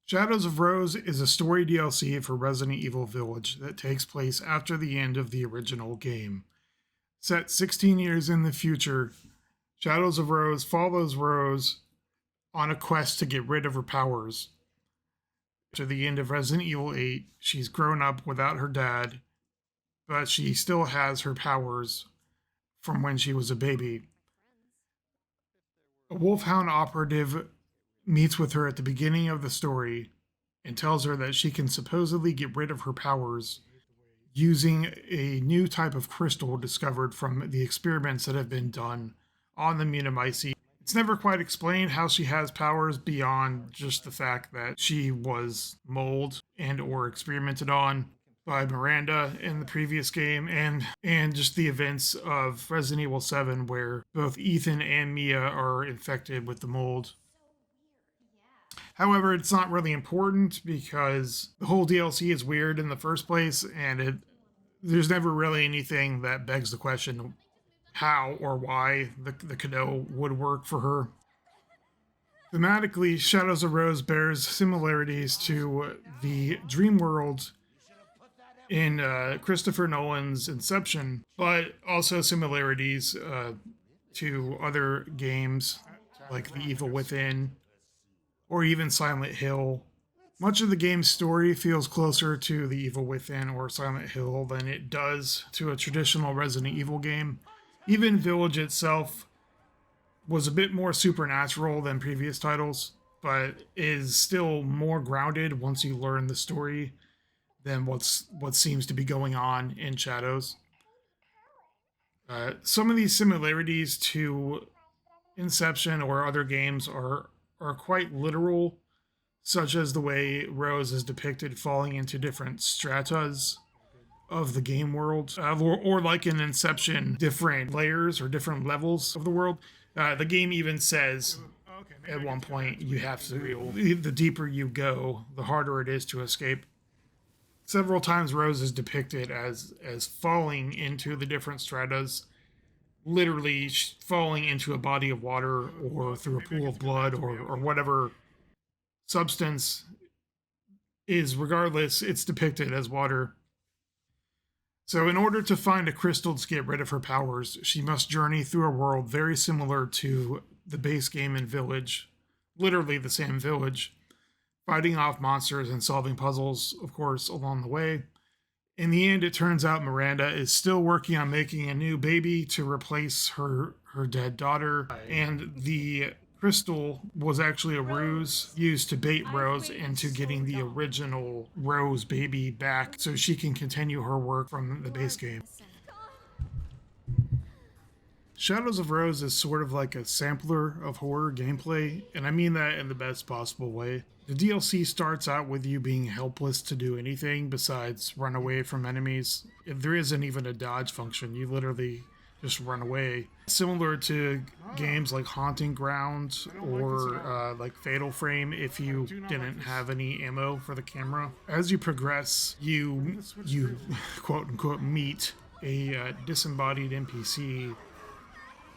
Shadows of Rose is a story DLC for Resident Evil Village that takes place after the end of the original game. Set 16 years in the future, Shadows of Rose follows Rose on a quest to get rid of her powers. After the end of Resident Evil 8, she's grown up without her dad, but she still has her powers from when she was a baby. A Wolfhound operative meets with her at the beginning of the story and tells her that she can supposedly get rid of her powers using a new type of crystal discovered from the experiments that have been done on the Munimyci. It's never quite explained how she has powers beyond just the fact that she was molded and or experimented on by Miranda in the previous game, and just the events of Resident Evil 7 where both Ethan and Mia are infected with the mold. However, it's not really important because the whole DLC is weird in the first place, and there's never really anything that begs the question how or why the Kano would work for her. Thematically, Shadows of Rose bears similarities to the dream world in Christopher Nolan's Inception, but also similarities to other games like The Evil Within or even Silent Hill. Much of the game's story feels closer to The Evil Within or Silent Hill than it does to a traditional Resident Evil game. Even Village itself was a bit more supernatural than previous titles, but is still more grounded once you learn the story than what seems to be going on in Shadows. Some of these similarities to Inception or other games are quite literal, such as the way Rose is depicted falling into different stratas of the game world, or like in Inception, different layers or different levels of the world. The game even says at one point you have to, the deeper you go, the harder it is to escape. Several times Rose is depicted as falling into the different stratas, literally falling into a body of water or through a pool of blood or whatever substance is. Regardless, it's depicted as water. So in order to find a crystal to get rid of her powers, she must journey through a world very similar to the base game in Village, literally the same village, fighting off monsters and solving puzzles, of course, along the way. In the end, it turns out Miranda is still working on making a new baby to replace her dead daughter, and the crystal was actually a ruse used to bait Rose into getting the original Rose baby back so she can continue her work from the base game. Shadows of Rose is sort of like a sampler of horror gameplay, and I mean that in the best possible way. The DLC starts out with you being helpless to do anything besides run away from enemies. There isn't even a dodge function, you literally just run away. Similar to games like Haunting Ground or like Fatal Frame if you didn't have any ammo for the camera. As you progress, you quote unquote meet a disembodied NPC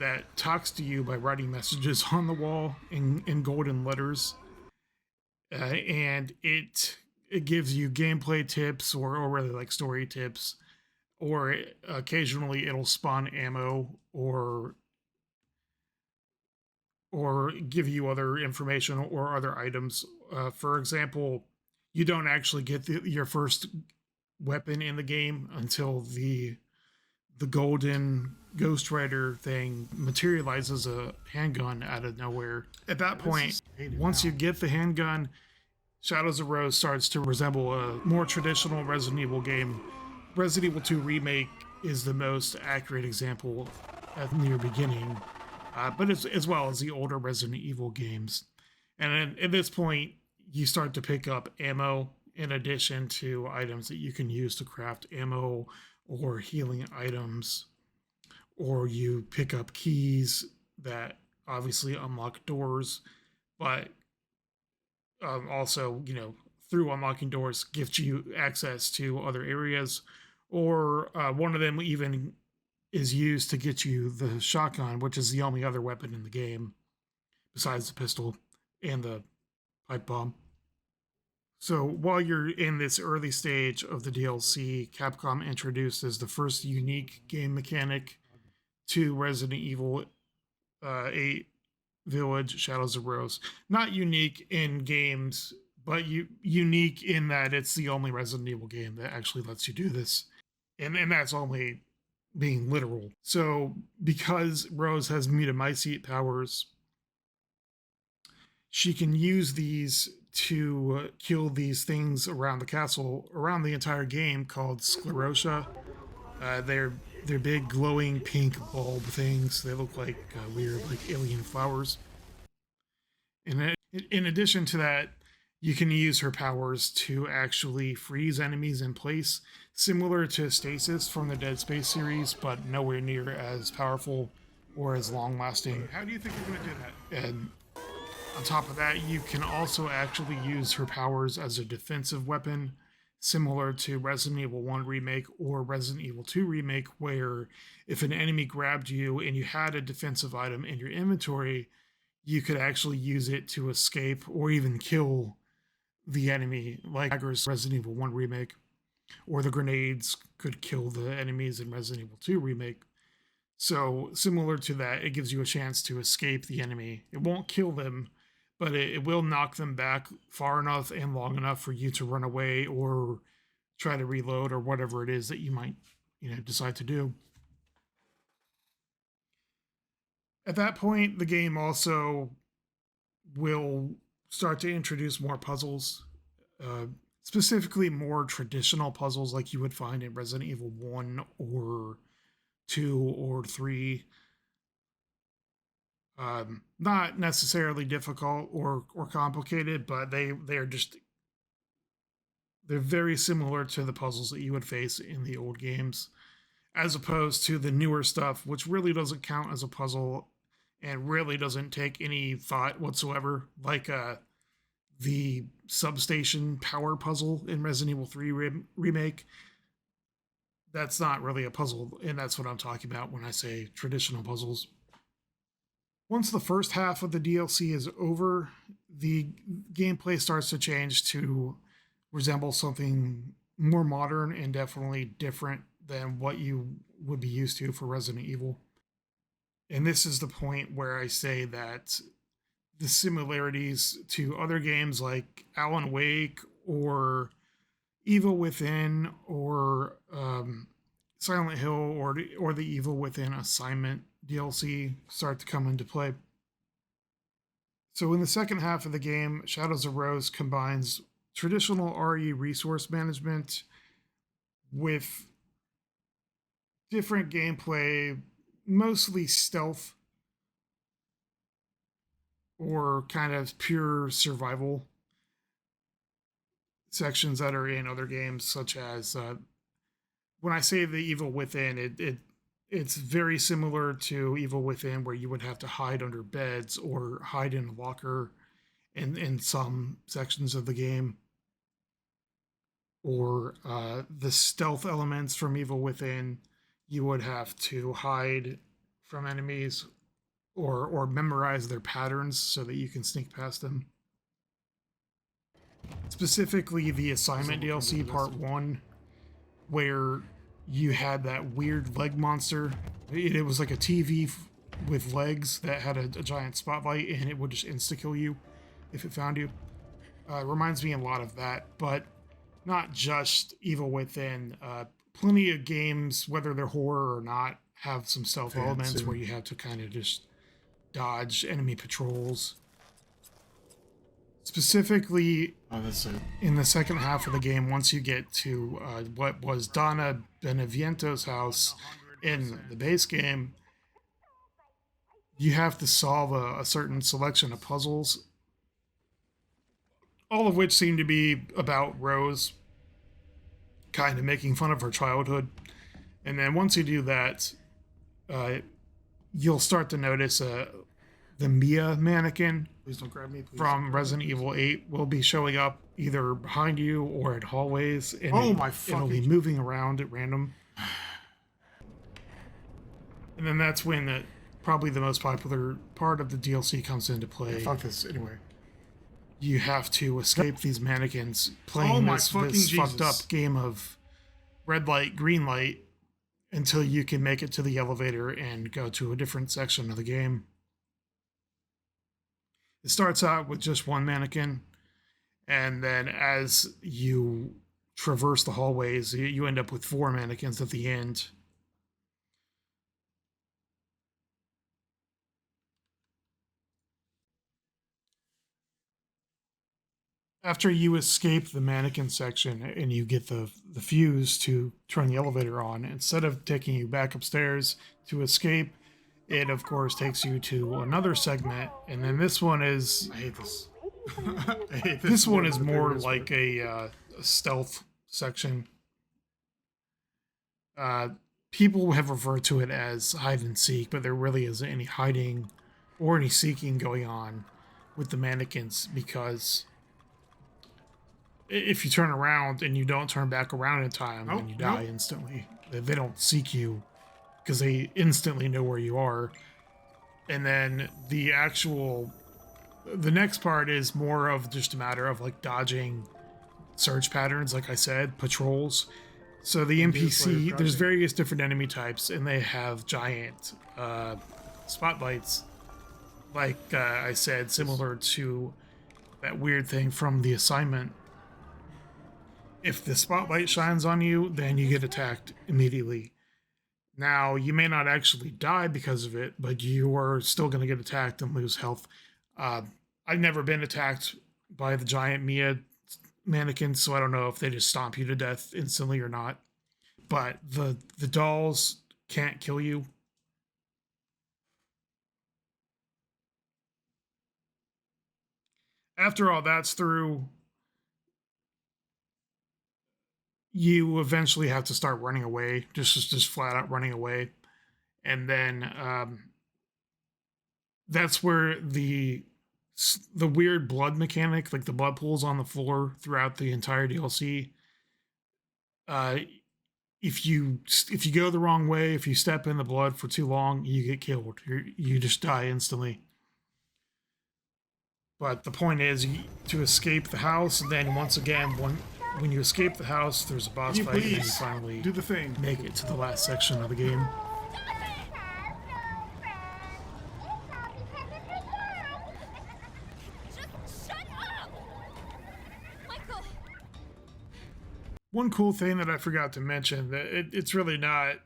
that talks to you by writing messages on the wall in golden letters. And it gives you gameplay tips or really like story tips, or occasionally it'll spawn ammo or give you other information or other items. For example, you don't actually get your first weapon in the game until the golden Ghost Rider thing materializes a handgun out of nowhere. At that point, once you get the handgun, Shadows of Rose starts to resemble a more traditional Resident Evil game. Resident Evil 2 Remake is the most accurate example at the near beginning, but as well as the older Resident Evil games. And at this point, you start to pick up ammo in addition to items that you can use to craft ammo or healing items, or you pick up keys that obviously unlock doors, but also, through unlocking doors, gives you access to other areas, or one of them even is used to get you the shotgun, which is the only other weapon in the game besides the pistol and the pipe bomb. So while you're in this early stage of the DLC, Capcom introduced as the first unique game mechanic to Resident Evil 8 Village Shadows of Rose. Not unique in games, but unique in that it's the only Resident Evil game that actually lets you do this. And that's only being literal. So because Rose has Mutamycete powers, she can use these to kill these things around the castle, around the entire game, called Sclerotia. They're big glowing pink bulb things. They look like weird, like alien flowers. And in addition to that, you can use her powers to actually freeze enemies in place, similar to Stasis from the Dead Space series, but nowhere near as powerful or as long lasting. How do you think you're going to do that? And on top of that, you can also actually use her powers as a defensive weapon, similar to Resident Evil 1 Remake or Resident Evil 2 Remake, where if an enemy grabbed you and you had a defensive item in your inventory, you could actually use it to escape or even kill the enemy, like Resident Evil 1 Remake, or the grenades could kill the enemies in Resident Evil 2 Remake. So similar to that, it gives you a chance to escape the enemy. It won't kill them, but it will knock them back far enough and long enough for you to run away or try to reload or whatever it is that you might, decide to do. At that point, the game also will start to introduce more puzzles, specifically more traditional puzzles like you would find in Resident Evil 1 or 2 or 3. Not necessarily difficult or complicated, but they're very similar to the puzzles that you would face in the old games, as opposed to the newer stuff, which really doesn't count as a puzzle and really doesn't take any thought whatsoever, like the substation power puzzle in Resident Evil 3 Remake. That's not really a puzzle, and that's what I'm talking about when I say traditional puzzles. Once the first half of the DLC is over, the gameplay starts to change to resemble something more modern and definitely different than what you would be used to for Resident Evil. And this is the point where I say that the similarities to other games like Alan Wake or Evil Within or Silent Hill or the Evil Within Assignment DLC start to come into play. So in the second half of the game, Shadows of Rose combines traditional RE resource management with different gameplay, mostly stealth or kind of pure survival sections that are in other games, such as when I say the Evil Within, it's very similar to Evil Within, where you would have to hide under beds or hide in a locker in some sections of the game. Or the stealth elements from Evil Within, you would have to hide from enemies or memorize their patterns so that you can sneak past them. Specifically, the Assignment DLC Part 1, where you had that weird leg monster. It was like a TV with legs that had a giant spotlight, and it would just insta-kill you if it found you. Reminds me a lot of that, but not just Evil Within. Plenty of games, whether they're horror or not, have some stealth elements where you have to kind of just dodge enemy patrols. Specifically, in the second half of the game, once you get to what was Donna Beneviento's house in the base game, you have to solve a certain selection of puzzles, all of which seem to be about Rose kind of making fun of her childhood. And then once you do that, you'll start to notice the Mia mannequin from Resident Evil 8 will be showing up either behind you or at hallways, and it'll be moving around at random. And then that's when probably the most popular part of the DLC comes into play. Fuck this, anyway. you have to escape these mannequins playing this fucked up game of red light, green light until you can make it to the elevator and go to a different section of the game. It starts out with just one mannequin, and then as you traverse the hallways, you end up with 4 mannequins at the end. After you escape the mannequin section and you get the fuse to turn the elevator on, instead of taking you back upstairs to escape, it of course takes you to another segment, and then this one is I hate this. I hate this one is more like a stealth section. People have referred to it as hide and seek, but there really isn't any hiding or any seeking going on with the mannequins, because if you turn around and you don't turn back around in time, then you die instantly. They don't seek you because they instantly know where you are. And then the next part is more of just a matter of like dodging search patterns, like I said, patrols. So the NPC, there's various different enemy types, and they have giant spotlights, like I said, similar to that weird thing from The Assignment. If the spotlight shines on you, then you get attacked immediately. Now, you may not actually die because of it, but you are still going to get attacked and lose health. I've never been attacked by the giant Mia mannequins, so I don't know if they just stomp you to death instantly or not. But the dolls can't kill you. After all that's through, you eventually have to start running away, just flat out running away. And then that's where the weird blood mechanic, like the blood pools on the floor throughout the entire DLC. If you go the wrong way, if you step in the blood for too long, you get killed. You just die instantly. But the point is to escape the house, and then once again, when you escape the house, there's a boss fight, and you finally do the thing, make it to the last section of the game. One cool thing that I forgot to mention, that it's really not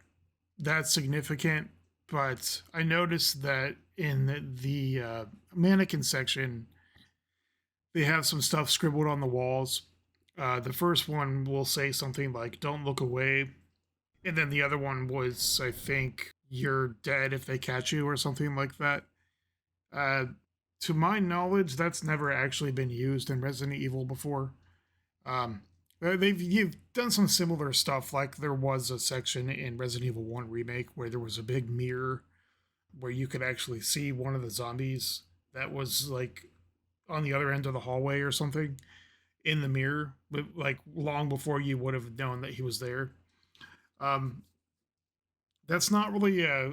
that significant, but I noticed that in the mannequin section, they have some stuff scribbled on the walls. The first one will say something like, "Don't look away." And then the other one was, I think, "You're dead if they catch you," or something like that. To my knowledge, that's never actually been used in Resident Evil before. You've done some similar stuff, like there was a section in Resident Evil 1 Remake where there was a big mirror where you could actually see one of the zombies that was like on the other end of the hallway or something in the mirror, but like long before you would have known that he was there. That's not really a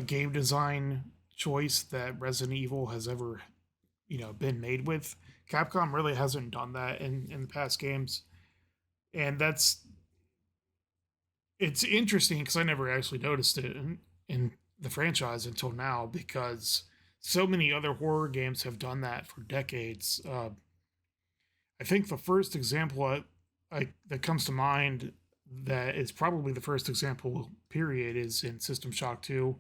game design choice that Resident Evil has ever, been made with. Capcom really hasn't done that in the past games. And it's interesting because I never actually noticed it in the franchise until now, because so many other horror games have done that for decades. I think the first example that comes to mind, that is probably the first example, period, is in System Shock 2.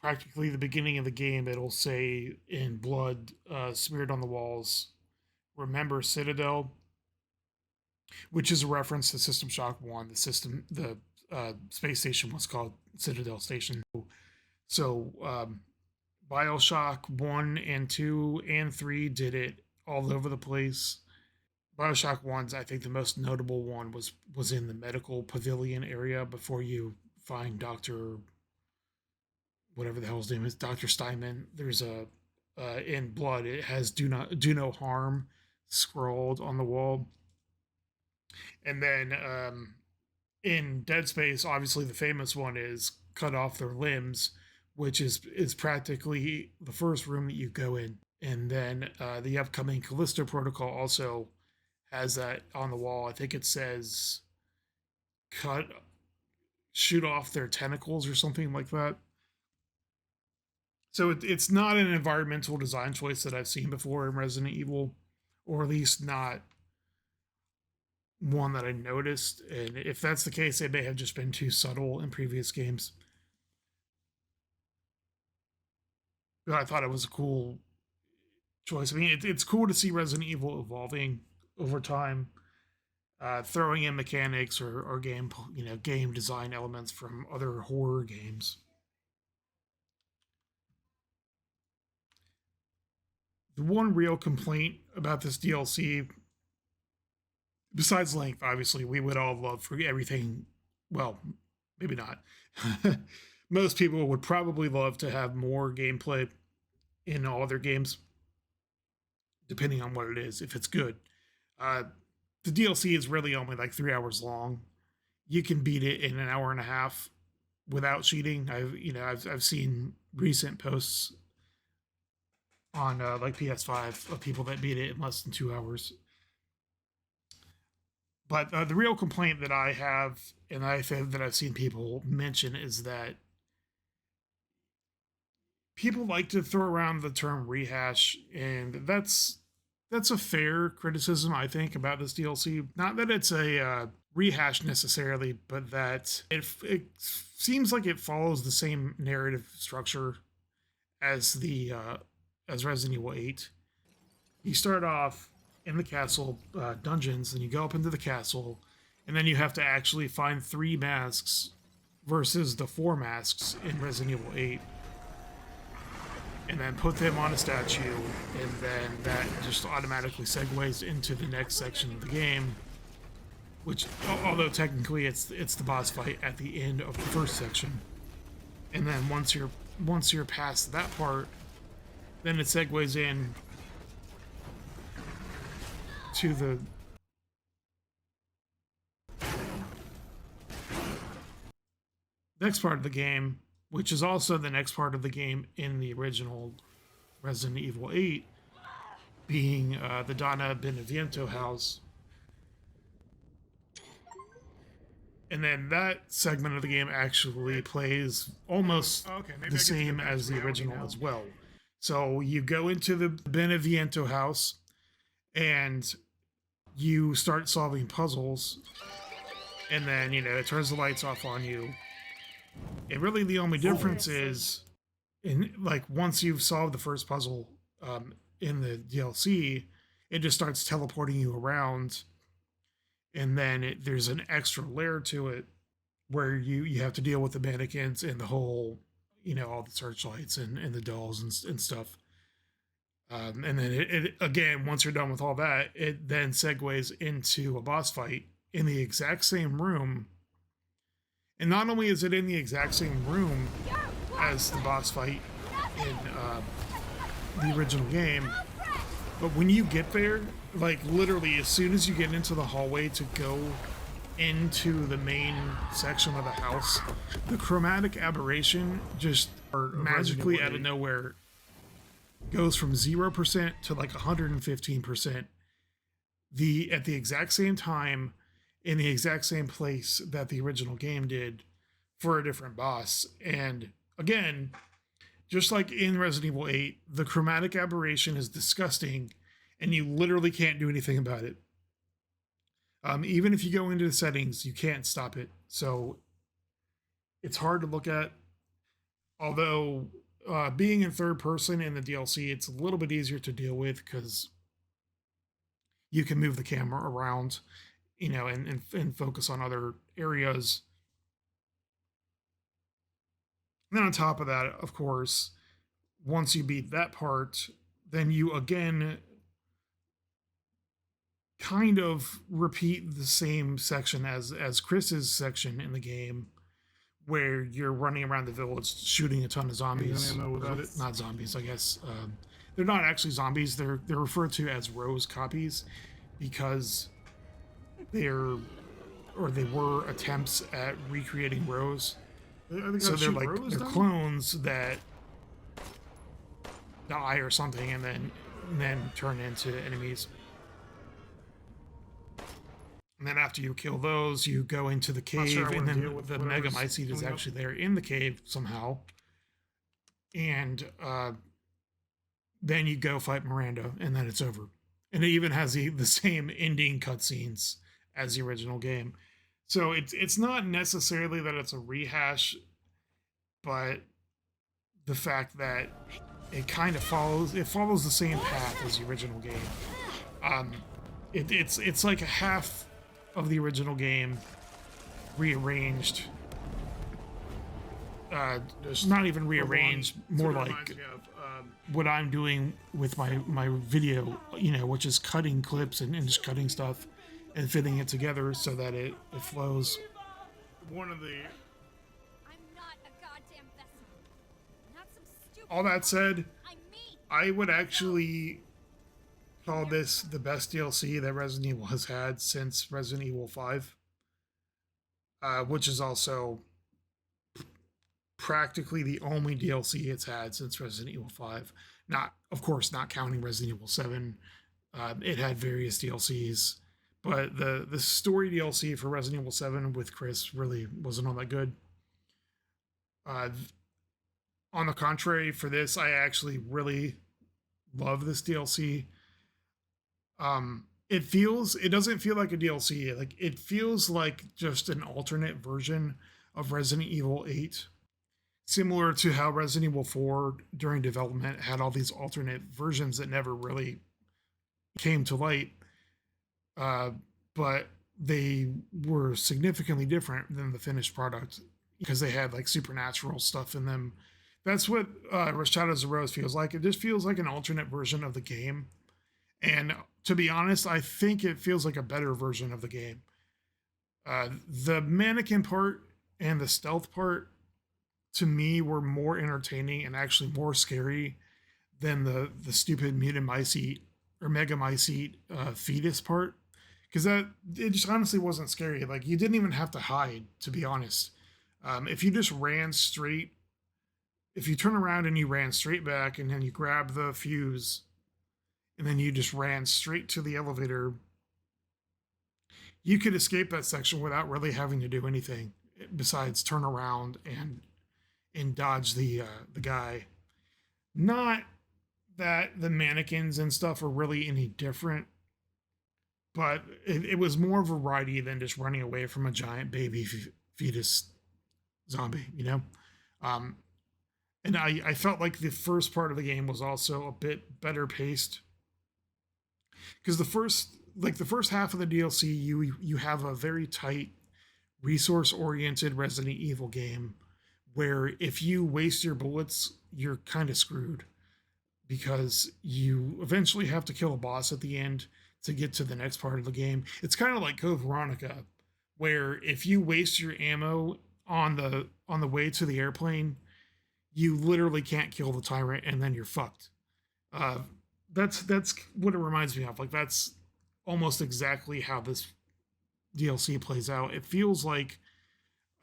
Practically the beginning of the game, it'll say in blood smeared on the walls, "Remember Citadel," which is a reference to System Shock 1. The space station was called Citadel Station. So Bioshock 1 and 2 and 3 did it all over the place. Bioshock 1's, I think the most notable one was in the medical pavilion area before you find Dr. whatever the hell his name is, Dr. Steinman. There's a in blood, it has do no harm scrawled on the wall. And then in Dead Space, obviously the famous one is "cut off their limbs," which is practically the first room that you go in And then the upcoming Callisto Protocol also has that on the wall. I think it says shoot off their tentacles or something like that. So it's not an environmental design choice that I've seen before in Resident Evil, or at least not one that I noticed. And if that's the case, it may have just been too subtle in previous games. But I thought it was a cool choice. I mean, it's cool to see Resident Evil evolving over time, throwing in mechanics or game game design elements from other horror games. The one real complaint about this DLC, besides length, obviously, we would all love for everything. Well, maybe not. Most people would probably love to have more gameplay in all their games, depending on what it is, if it's good. The DLC is really only like 3 hours long. You can beat it in an hour and a half without cheating. I've seen recent posts on like PS5 of people that beat it in less than 2 hours. But the real complaint that I have, and that I've seen people mention, is that people like to throw around the term rehash, and that's a fair criticism, I think, about this DLC. Not that it's a rehash necessarily, but that it seems like it follows the same narrative structure as as Resident Evil 8. You start off in the castle dungeons, and you go up into the castle, and then you have to actually find 3 masks versus the 4 masks in Resident Evil 8. And then put them on a statue, and then that just automatically segues into the next section of the game, which, although technically it's the boss fight at the end of the first section. And then once you're past that part, then it segues in to the next part of the game, which is also the next part of the game in the original Resident Evil 8, being the Donna Beneviento house. And then that segment of the game actually plays almost the same as the original as well. So you go into the Beneviento house, and you start solving puzzles, and then, it turns the lights off on you. And really the only difference is, once you've solved the first puzzle in the DLC, it just starts teleporting you around, and then there's an extra layer to it where you have to deal with the mannequins and the whole, all the searchlights and the dolls and stuff. And then it again, once you're done with all that, it then segues into a boss fight in the exact same room. And not only is it in the exact same room as the boss fight in the original game, but when you get there, literally as soon as you get into the hallway to go into the main section of the house, the chromatic aberration just magically out of nowhere goes from 0% to 115%. At the exact same time, in the exact same place that the original game did for a different boss. And again, just like in Resident Evil 8, the chromatic aberration is disgusting, and you literally can't do anything about it. Even if you go into the settings, you can't stop it. So it's hard to look at. Although being in third person in the DLC, it's a little bit easier to deal with because you can move the camera around, and focus on other areas. And then on top of that, of course, once you beat that part, then you again kind of repeat the same section as Chris's section in the game, where you're running around the village shooting a ton of zombies. Not zombies, I guess. They're not actually zombies. They're referred to as Rose copies because they were attempts at recreating Rose. So they're clones that die or something, and then turn into enemies. And then after you kill those, you go into the cave, sure and then the Mega Mycete is actually there in the cave somehow. And then you go fight Miranda, and then it's over. And it even has the same ending cutscenes as the original game. So it's not necessarily that it's a rehash, but the fact that it kind of follows the same path as the original game. It's like a half of the original game rearranged. Not even rearranged, more like what I'm doing with my video, which is cutting clips and just cutting stuff and fitting it together so that it flows. One of the... All that said, I would actually call this the best DLC that Resident Evil has had since Resident Evil 5, which is also practically the only DLC it's had since Resident Evil 5. Of course, not counting Resident Evil 7. It had various DLCs, but the story DLC for Resident Evil 7 with Chris really wasn't all that good. On the contrary, for this, I actually really love this DLC. It doesn't feel like a DLC. Like, it feels like just an alternate version of Resident Evil 8. Similar to how Resident Evil 4 during development had all these alternate versions that never really came to light. But they were significantly different than the finished product because they had like supernatural stuff in them. That's what Shadows of Rose feels like. It just feels like an alternate version of the game. And to be honest, I think it feels like a better version of the game. The mannequin part and the stealth part, to me, were more entertaining and actually more scary than the stupid mutant mycete or mega mycete fetus part. Because it just honestly wasn't scary. Like, you didn't even have to hide, to be honest. If you just ran straight, if you turn around and you ran straight back and then you grab the fuse and then you just ran straight to the elevator, you could escape that section without really having to do anything besides turn around and dodge the guy. Not that the mannequins and stuff are really any different, but it was more variety than just running away from a giant baby fetus zombie, and I felt like the first part of the game was also a bit better paced, because the first half of the DLC, you have a very tight, resource oriented Resident Evil game where if you waste your bullets, you're kind of screwed, because you eventually have to kill a boss at the end to get to the next part of the game. It's kind of like Code Veronica, where if you waste your ammo on the way to the airplane, you literally can't kill the tyrant, and then you're fucked. That's what it reminds me of. Like, that's almost exactly how this DLC plays out. It feels like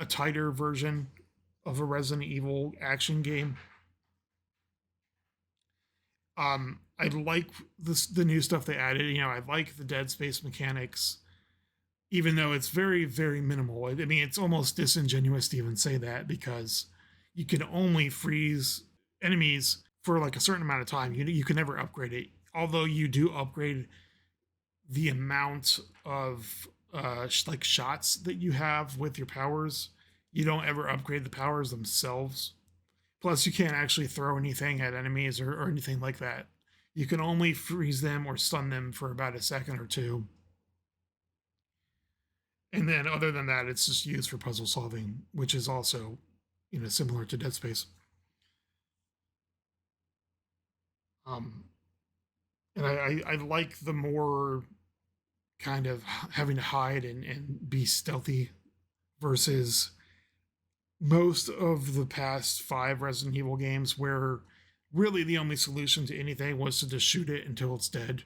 a tighter version of a Resident Evil action game. I like the new stuff they added. I like the Dead Space mechanics, even though it's very, very minimal. I mean, it's almost disingenuous to even say that, because you can only freeze enemies for like a certain amount of time. You can never upgrade it, although you do upgrade the amount of like shots that you have with your powers. You don't ever upgrade the powers themselves. Plus, you can't actually throw anything at enemies or anything like that. You can only freeze them or stun them for about a second or two. And then other than that, it's just used for puzzle solving, which is also, similar to Dead Space. And I like the more kind of having to hide and be stealthy versus most of the past 5 Resident Evil games, where really the only solution to anything was to just shoot it until it's dead.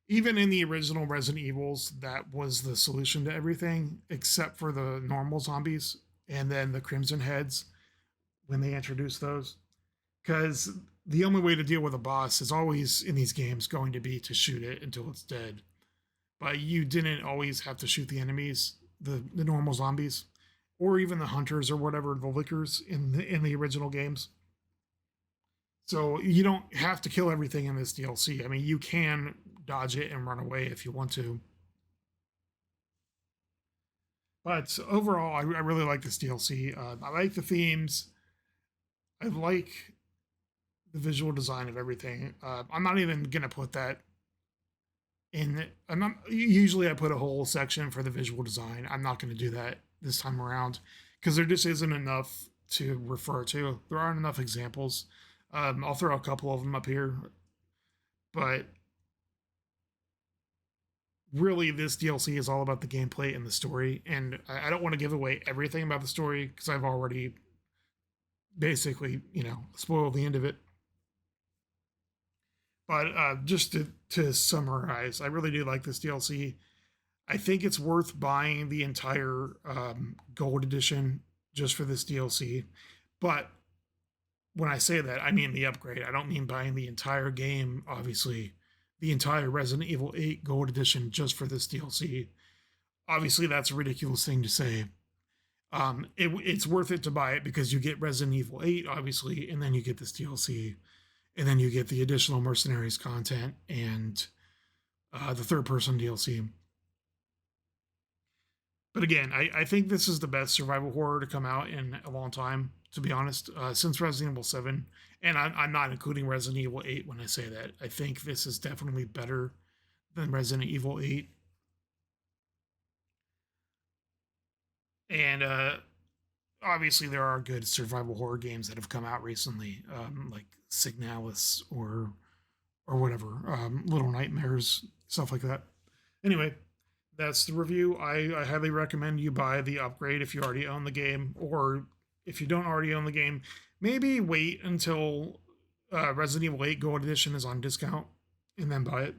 Even in the original Resident Evils, that was the solution to everything, except for the normal zombies and then the Crimson Heads when they introduced those. because the only way to deal with a boss is always in these games going to be to shoot it until it's dead. But you didn't always have to shoot the enemies, the normal zombies, or even the hunters or whatever, the lickers in the original games. So you don't have to kill everything in this DLC. I mean, you can dodge it and run away if you want to. But overall, I really like this DLC. I like the themes. I like the visual design of everything. I'm not even gonna put that in. I'm not. Usually, I put a whole section for the visual design. I'm not gonna do that this time around because there just isn't enough to refer to. There aren't enough examples. I'll throw a couple of them up here, but really, this DLC is all about the gameplay and the story. And I don't want to give away everything about the story because I've already basically, spoiled the end of it. But just to summarize, I really do like this DLC. I think it's worth buying the entire gold edition just for this DLC. But when I say that, I mean the upgrade. I don't mean buying the entire game, obviously, the entire Resident Evil 8 gold edition just for this DLC. Obviously, that's a ridiculous thing to say. It's worth it to buy it because you get Resident Evil 8, obviously, and then you get this DLC, and then you get the additional Mercenaries content and the third person DLC. But again, I think this is the best survival horror to come out in a long time, to be honest, since Resident Evil 7. And I'm not including Resident Evil 8 when I say that. I think this is definitely better than Resident Evil 8. And obviously, there are good survival horror games that have come out recently, like Signalis or whatever, Little Nightmares, stuff like that. Anyway, that's the review. I highly recommend you buy the upgrade if you already own the game, or if you don't already own the game, maybe wait until Resident Evil 8 Gold Edition is on discount and then buy it.